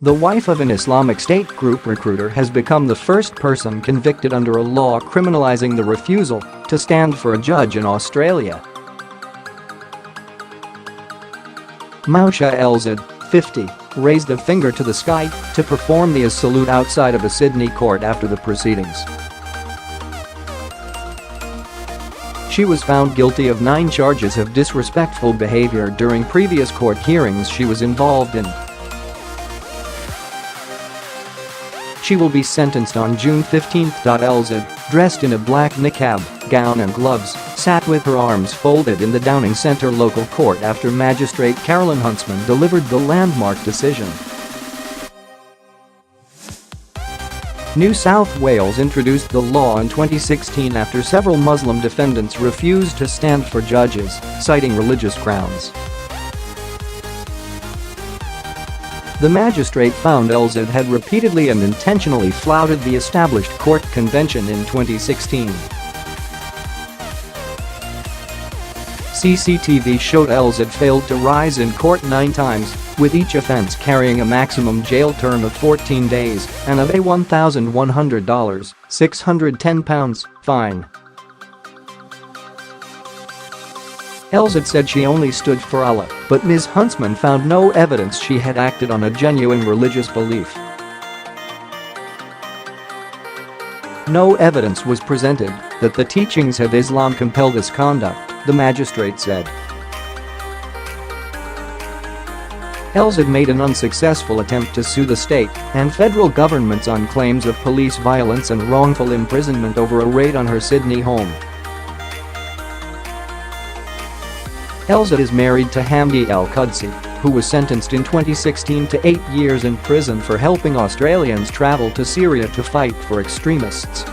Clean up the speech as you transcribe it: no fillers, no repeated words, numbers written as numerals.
The wife of an Islamic State group recruiter has become the first person convicted under a law criminalising the refusal to stand for a judge in Australia. Moutia Elzahed, 50, raised a finger to the sky to perform the salute outside of a Sydney court after the proceedings. She was found guilty of 9 charges of disrespectful behaviour during previous court hearings she was involved in. She will be sentenced on June 15th.Elzahed, dressed in a black niqab, gown and gloves, sat with her arms folded in the Downing Centre local court after magistrate Carolyn Huntsman delivered the landmark decision. New South Wales introduced the law in 2016 after several Muslim defendants refused to stand for judges, citing religious grounds. The magistrate found Elzahed had repeatedly and intentionally flouted the established court convention in 2016. CCTV showed Elzahed failed to rise in court 9 times, with each offence carrying a maximum jail term of 14 days and a $1,100 (£610) fine. Elzahed said she only stood for Allah, but Ms Huntsman found no evidence she had acted on a genuine religious belief. No evidence was presented that the teachings of Islam compel this conduct, the magistrate said. Elzahed made an unsuccessful attempt to sue the state and federal governments on claims of police violence and wrongful imprisonment over a raid on her Sydney home. Elzahed is married to Hamdi Alqudsi, who was sentenced in 2016 to 8 years in prison for helping Australians travel to Syria to fight for extremists.